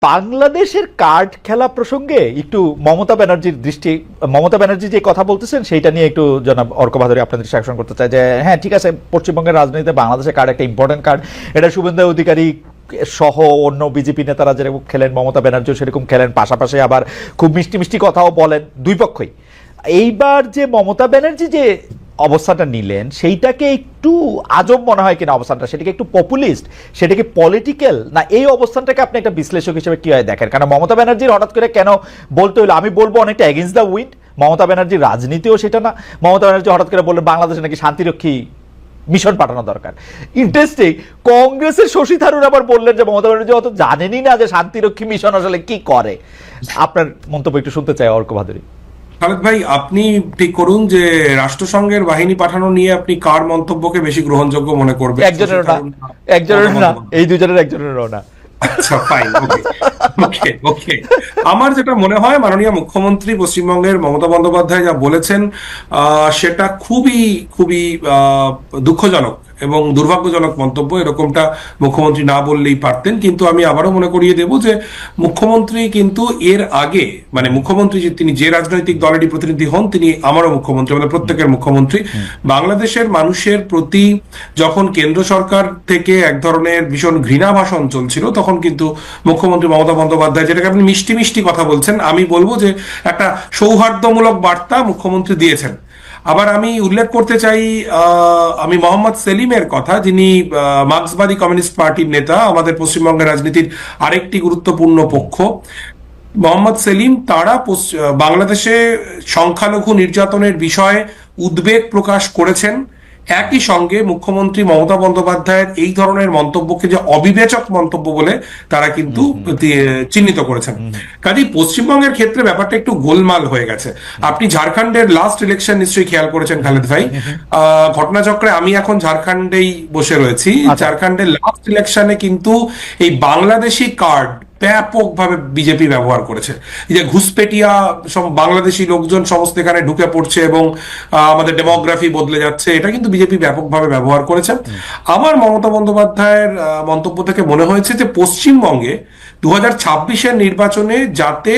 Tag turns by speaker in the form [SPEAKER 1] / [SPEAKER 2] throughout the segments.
[SPEAKER 1] বাংলাদেশের কার্ড খেলা প্রসঙ্গে একটু মমতা ব্যানার্জি যে কথা বলতেছেন সেইটা নিয়ে একটু জনাব অর্ক ভাদুরী আপনাদের সাথে আকর্ষণ করতে চাই যে হ্যাঁ ঠিক আছে, পশ্চিমবঙ্গের রাজনীতিতে বাংলাদেশের কার্ড একটা ইম্পর্টেন্ট কার্ড। এটা শুভেন্দু অধিকারী সহ অন্য বিজেপি নেতারা যেরকম খেলেন, মমতা ব্যানার্জিও সেরকম খেলেন, পাশাপাশি আবার খুব মিষ্টি মিষ্টি কথাও বলেন দুই পক্ষই। এইবার যে মমতা ব্যানার্জি যে অবস্থানটা নিলেন সেইটাকে একটু আজব মনে হয় কিনা অবস্থানটা, সেটাকে একটু পপুলিস্ট, সেটাকে পলিটিক্যাল না, এই অবস্থানটাকে আপনি একটা বিশ্লেষক হিসেবে কি হয় দেখেন? কারণ মমতা ব্যানার্জির হঠাৎ করে কেন বলতে হলো, আমি বলবো অনেকটা এগেইনস্ট দ্য উইন্ড। মমতা ব্যানার্জির রাজনীতিও সেটা না। মমতা ব্যানার্জি হঠাৎ করে বললেন বাংলাদেশে নাকি শান্তিরক্ষী মিশন পাঠানো দরকার। ইন্টারেস্টিং, কংগ্রেসের শশী থারুর আবার বললেন যে মমতা ব্যানার্জি অত জানেনই না যে শান্তিরক্ষী মিশন আসলে কি করে। আপনার মন্তব্য একটু শুনতে চাই অর্ক ভাদুরী।
[SPEAKER 2] খালেদ ভাই, আপনি ঠিক করুন যে রাষ্ট্রসংঘের বাহিনী পাঠানো নিয়ে আপনি কার মন্তব্যকে বেশি গ্রহণযোগ্য মনে করবেন?
[SPEAKER 1] একজনের না, এই দুজনের একজনেরও না।
[SPEAKER 2] আচ্ছা, ফাইন, ওকে ওকে ওকে। আমার যেটা মনে হয়, মাননীয় মুখ্যমন্ত্রী পশ্চিমবঙ্গের মমতা বন্দ্যোপাধ্যায় যা বলেছেন সেটা খুবই খুবই দুঃখজনক এবং দুর্ভাগ্যজনক মন্তব্য। এরকমটা মুখ্যমন্ত্রী না বললেই পারতেন। কিন্তু আমি আবারও মনে করিয়ে দেব যে মুখ্যমন্ত্রী কিন্তু এর আগে, মানে মুখ্যমন্ত্রী যে তিনি যে রাজনৈতিক দলেরই প্রতিনিধি হন, তিনি আমারও মুখ্যমন্ত্রী, আমাদের প্রত্যেকের মুখ্যমন্ত্রী। বাংলাদেশের মানুষের প্রতি যখন কেন্দ্র সরকার থেকে এক ধরনের ভীষণ ঘৃণা ভাষণ চলছিল, তখন কিন্তু মুখ্যমন্ত্রী মমতা বন্দ্যোপাধ্যায়, যেটাকে আপনি মিষ্টি মিষ্টি কথা বলছেন, আমি বলবো যে একটা সৌহার্দ্যমূলক বার্তা মুখ্যমন্ত্রী দিয়েছেন। আবার আমি উল্লেখ করতে চাই আমি মোহাম্মদ সেলিমের কথা, যিনি মার্ক্সবাদী কমিউনিস্ট পার্টির নেতা, আমাদের পশ্চিমবঙ্গের রাজনীতির আরেকটি গুরুত্বপূর্ণ পক্ষ। মোহাম্মদ সেলিম তারা বাংলাদেশে সংখ্যালঘু নির্যাতনের বিষয়ে উদ্বেগ প্রকাশ করেছেন। একই সঙ্গে মুখ্যমন্ত্রী মমতা বন্দ্যোপাধ্যায়ের এই ধরনের মন্তব্যকে যে অবিবেচক মন্তব্য বলে তারা কিন্তু চিহ্নিত করেছেন। কাজেই পশ্চিমবঙ্গের ক্ষেত্রে ব্যাপারটা একটু গোলমাল হয়ে গেছে। আপনি ঝাড়খণ্ডের লাস্ট ইলেকশন নিশ্চয়ই খেয়াল করেছেন খালেদ ভাই। ঘটনাচক্রে আমি এখন ঝাড়খণ্ডেই বসে রয়েছি। ঝাড়খণ্ডের লাস্ট ইলেকশনে কিন্তু এই বাংলাদেশি কার্ড ব্যাপকভাবে বিজেপি ব্যবহার করেছে। এই যে ঘুষপেটিয়া সব বাংলাদেশি লোকজন সমস্ত এখানে ঢুকে পড়ছে এবং আমাদের ডেমোগ্রাফি বদলে যাচ্ছে, এটা কিন্তু বিজেপি ব্যাপকভাবে ব্যবহার করেছে। আমার মমতা বন্দ্যোপাধ্যায়ের মন্তব্য থেকে মনে হয়েছে যে পশ্চিমবঙ্গে 2026-এর নির্বাচনে যাতে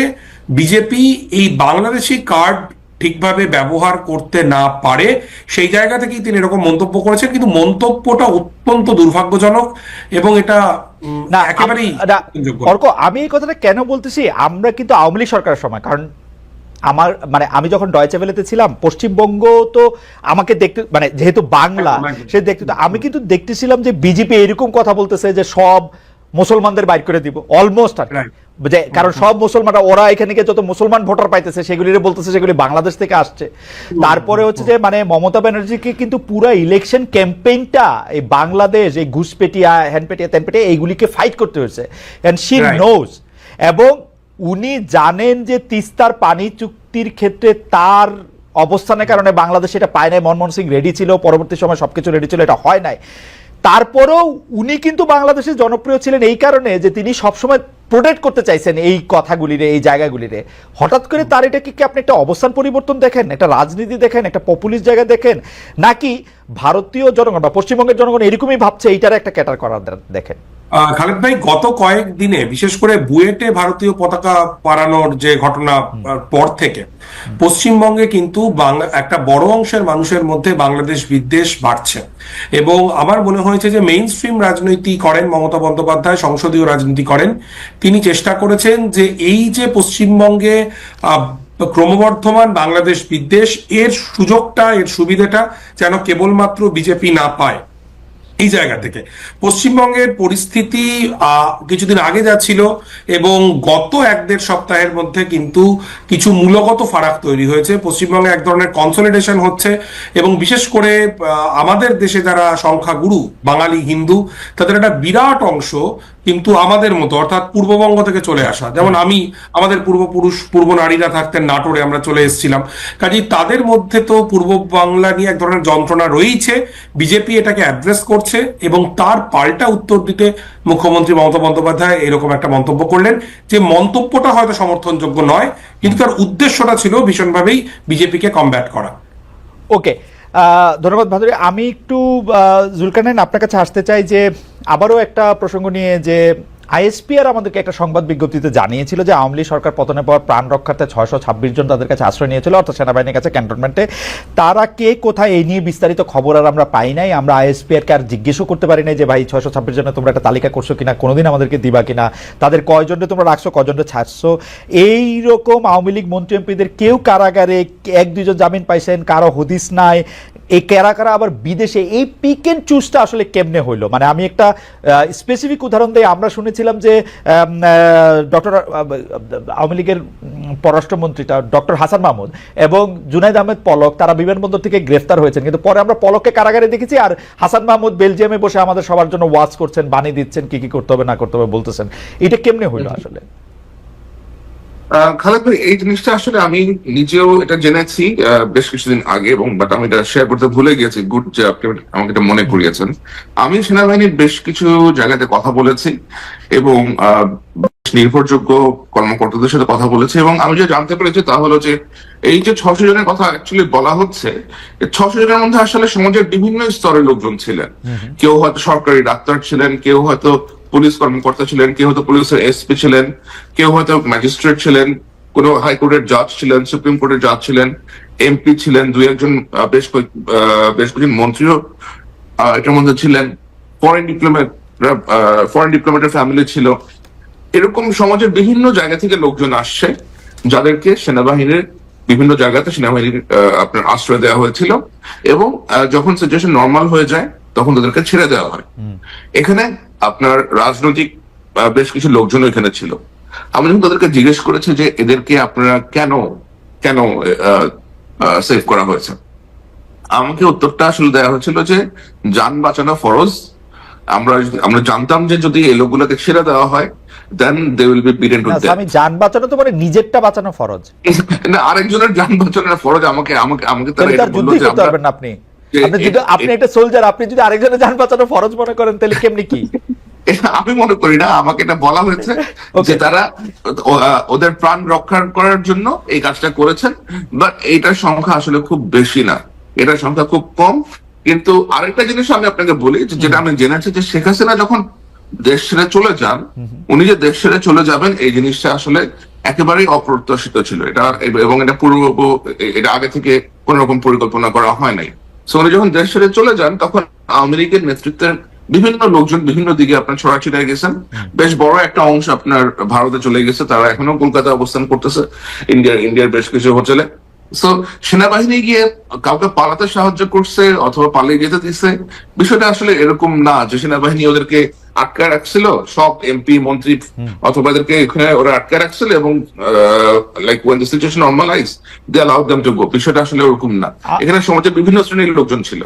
[SPEAKER 2] বিজেপি এই বাংলাদেশি কার্ড ঠিকভাবে ব্যবহার করতে না পারে, সেই জায়গা থেকেই তিনি এরকম মন্তব্য করেছেন। কিন্তু মন্তব্যটা অত্যন্ত দুর্ভাগ্যজনক এবং এটা একেবারেই
[SPEAKER 1] অর্ক, আমি এই কথাটা কেন বলতেছি, আমরা কিন্তু আওয়ামী লীগ সরকারের সময়, কারণ আমার মানে আমি যখন ডয়েচে ভেলেতে ছিলাম, পশ্চিমবঙ্গ তো আমাকে দেখতে, মানে যেহেতু বাংলা সে দেখতে, তো আমি কিন্তু দেখতেছিলাম যে বিজেপি এরকম কথা বলতেছে যে সব মুসলমানদের বাইর করে দিব অলমোস্ট, আর কারণ সব মুসলমানরা, ওরা এখানে যত মুসলমান ভোটার পাইতেছে সেগুলি বলতেছে সেগুলি বাংলাদেশ থেকে আসছে। তারপরে হচ্ছে যে মানে মমতা ব্যানার্জিকে কিন্তু পুরো ইলেকশন ক্যাম্পেইনটা এই বাংলাদেশ, এই ঘুষপেটিয়া, হ্যান্ডপেটিয়া, ত্যানপেটিয়া এইগুলিকে ফাইট করতে হয়েছে, এন্ড শি নোজ। এবং উনি জানেন যে তিস্তার পানি চুক্তির ক্ষেত্রে তার অবস্থানের কারণে বাংলাদেশ এটা পায় নাই। মনমোহন সিং রেডি ছিল, পরবর্তী সময় সবকিছু রেডি ছিল, এটা হয় নাই। তারপরেও উনি কিন্তু বাংলাদেশে জনপ্রিয় ছিলেন এই কারণে যে তিনি সবসময় প্রোটেক্ট করতে চাইছেন এই কথাগুলিরে, এই জায়গাগুলিরে। হঠাৎ করে তার এটা কি আপনি একটা অবস্থান পরিবর্তন দেখেন, একটা রাজনীতি দেখেন, একটা পপুলিস্ট জায়গা দেখেন, নাকি ভারতীয় জনগণ বা পশ্চিমবঙ্গের জনগণ এরকমই ভাবছে এইটার একটা ক্যাটার করার দেখেন?
[SPEAKER 2] খালেদ ভাই, গত কয়েক দিনে বিশেষ করে বুয়েটে ভারতীয় পতাকা পারানোর যে ঘটনা পর থেকে পশ্চিমবঙ্গে কিন্তু একটা বড় অংশের মানুষের মধ্যে বাংলাদেশ বিদ্বেষ বাড়ছে। এবং আমার মনে হয়েছে যে মেইন স্ট্রিম রাজনীতি করেন মমতা বন্দ্যোপাধ্যায়, সংসদীয় রাজনীতি করেন, তিনি চেষ্টা করেছেন যে এই যে পশ্চিমবঙ্গে ক্রমবর্ধমান বাংলাদেশ বিদ্বেষ, এর সুযোগটা, এর সুবিধাটা যেন কেবলমাত্র বিজেপি না পায়। এই জায়গা থেকে পশ্চিমবঙ্গের পরিস্থিতি কিছুদিন আগে যা ছিল এবং গত 1-1.5 সপ্তাহের মধ্যে কিন্তু কিছু মূলগত ফারাক তৈরি হয়েছে। পশ্চিমবঙ্গে এক ধরনের কনসলিডেশন হচ্ছে এবং বিশেষ করে আমাদের দেশে যারা সংখ্যাগুরু বাঙালি হিন্দু, তাদের একটা বিরাট অংশ কিন্তু আমাদের মতো, অর্থাৎ পূর্ববঙ্গ থেকে চলে আসা। যেমন আমাদের পূর্বপুরুষ, পূর্ব নারীরা থাকতেন নাটোরে, আমরা চলে এসেছিলাম। কাজেই তাদের মধ্যে তো পূর্ব বাংলা নিয়ে এক ধরনের যন্ত্রণা রয়েছে। বিজেপি এটাকে অ্যাড্রেস করছে এবং তার পাল্টা উত্তর দিতে মুখ্যমন্ত্রী মমতা বন্দ্যোপাধ্যায় এরকম একটা মন্তব্য করলেন, যে মন্তব্যটা হয়তো সমর্থনযোগ্য নয়, কিন্তু তার উদ্দেশ্যটা ছিল ভীষণভাবেই বিজেপিকে কমব্যাট করা।
[SPEAKER 1] ওকে, ধন্যবাদ ভাদুরী। আমি একটু জুলকারনাইন আপনার কাছে আসতে চাই যে আবারও একটা প্রসঙ্গ নিয়ে, যে আইএসপিআর আমাদেরকে একটা সংবাদ বিজ্ঞপ্তিতে জানিয়েছিল যে আওয়ামী লীগ সরকার পতনের পর প্রাণ রক্ষার্থে 626 জন তাদের কাছে আশ্রয় নিয়েছিল, অর্থাৎ সেনাবাহিনীর কাছে ক্যান্টনমেন্টে। তারা কে কোথায় এই নিয়ে বিস্তারিত খবর আর আমরা পাই নাই। আমরা আইএসপিআরকে আর জিজ্ঞেসও করতে পারি নাই যে ভাই 626 জনের তোমরা একটা তালিকা করছো কিনা, কোনোদিন আমাদেরকে দিবা কিনা, তাদের কয়জনকে তোমরা রাখছো, কয়জনকে ছাড়ছো। এইরকম আওয়ামী লীগ মন্ত্রী এমপিদের কেউ কারাগারে, 1-2 জন জামিন পাইছেন, কারো হদিস নাই। এই কারা কারা আবার বিদেশে, এই পিক এন্ড চুজটা আসলে কেমনে হইলো? মানে আমি একটা স্পেসিফিক উদাহরণ দিই। আমরা শুনেছিলাম যে ডক্টর আওয়ামী লীগের পররাষ্ট্রমন্ত্রীটা ডক্টর হাসান মাহমুদ এবং জুনাইদ আহমেদ পলক তারা বিমানবন্দর থেকে গ্রেফতার হয়েছেন, কিন্তু পরে আমরা পলককে কারাগারে দেখেছি, আর হাসান মাহমুদ বেলজিয়ামে বসে আমাদের সবার জন্য ওয়াজ করছেন, বাণী দিচ্ছেন, কি কি করতে হবে না করতে হবে বলতেছেন। এটা কেমনে হইলো আসলে?
[SPEAKER 3] খালেদ ভাই, এই জিনিসটা আসলে আমি নিজেও এটা জেনেছি বেশ কিছুদিন আগে, এবং বাট আমি এটা শেয়ার করতে ভুলে গেছি। গুড যে আপনি আমাকে এটা মনে করিয়েছেন। আমি সেনাবাহিনীর বেশ কিছু জায়গাতে কথা বলেছি এবং বেশ নির্ভরযোগ্য কর্মকর্তাদের সাথে কথা বলেছি, এবং আমি যে জানতে পেরেছি তা হলো যে এই যে 600 জনের কথা অ্যাকচুয়ালি বলা হচ্ছে, 600 জনের মধ্যে আসলে সমাজের বিভিন্ন স্তরের লোকজন ছিলেন। কেউ হয়তো সরকারি ডাক্তার ছিলেন, কেউ হয়তো পুলিশ কর্মকর্তা ছিলেন, কেউ হয়তো পুলিশের এসপি ছিলেন, কেউ হয়তো ম্যাজিস্ট্রেট ছিলেন, কোন হাইকোর্টের জাজ ছিলেন, সুপ্রিম কোর্টের জাজ ছিলেন, এমপি ছিলেন, 2-1 বেশ কয়েকজন মন্ত্রীও এটার মধ্যে ছিলেন, ফরেন ডিপ্লোমেটের ফ্যামিলি ছিল। এরকম সমাজের বিভিন্ন জায়গা থেকে লোকজন আসছে, যাদেরকে সেনাবাহিনীর বিভিন্ন জায়গাতে সেনাবাহিনীর আপনার আশ্রয় দেওয়া হয়েছিল, এবং যখন সিচুয়েশন নর্মাল হয়ে যায় তখন তাদেরকে ছেড়ে দেওয়া হয়। এখানে আপনার রাজনৈতিক বেশ কিছু লোকজন এখানে ছিল। আমি যখন তাদেরকে জিজ্ঞেস করেছি যে এদেরকে আপনারা কেন কেন সেভ করা হয়েছে, আমাকে উত্তরটা আসলে দেওয়া হয়েছিল যে যান বাঁচানো ফরজ। আমরা জানতাম যে যদি এই লোকগুলোকে ছেড়ে দেওয়া হয় then they will be beaten to death.
[SPEAKER 1] আমি যান বাঁচানো তো মানে নিজেরটা বাঁচানো ফরজ
[SPEAKER 3] না, আরেকজনের যান বাঁচানোর ফরজ। আমাকে তারা এটা বলল যে
[SPEAKER 1] আপনি আপনি একটা সোলজার, আপনি যদি আরেকজনের যান বাঁচানো ফরজ মনে করেন তাহলে কেমনি কি?
[SPEAKER 3] আমি মনে করি না, আমাকে এটা বলা হয়েছে যে তারা ওদের প্রাণ রক্ষা করার জন্য এই কাজটা করেছেন, বাট এইটার সংখ্যা আসলে খুব বেশি না, এটার সংখ্যা খুব কম। কিন্তু আরেকটা জিনিস আমি আপনাকে বলি, যেটা আমি জেনেছি যে শেখ হাসিনা যখন দেশ ছেড়ে চলে যান, উনি যে দেশ ছেড়ে চলে যাবেন এই জিনিসটা আসলে একেবারেই অপ্রত্যাশিত ছিল। এটা এবং এটা আগে থেকে কোন রকম পরিকল্পনা করা হয় নাই। সো উনি যখন দেশ ছেড়ে চলে যান তখন আওয়ামী লীগের নেতৃত্বের বিভিন্ন লোকজন বিভিন্ন দিকে আপনার ছড়াছিড়ে গেছেন। বেশ বড় একটা অংশ আপনার ভারতে চলে গেছে, তারা এখনো কলকাতায় অবস্থান করতেছে, ইন্ডিয়ার বেশ কিছু হোটেলে। সো সেনাবাহিনী গিয়ে কাউকে পালাতে সাহায্য করছে অথবা পালিয়ে যেতে দিচ্ছে, বিষয়টা আসলে এরকম না যে সেনাবাহিনী ওদেরকে আটকে রাখছিল, সব এমপি মন্ত্রী অথবা এদেরকে এখানে ওরা আটকে রাখছিল এবং like when the situation normalize they allowed them to go. বিষয়টা আসলে ওরকম না, এখানে সমাজের বিভিন্ন শ্রেণীর লোকজন ছিল।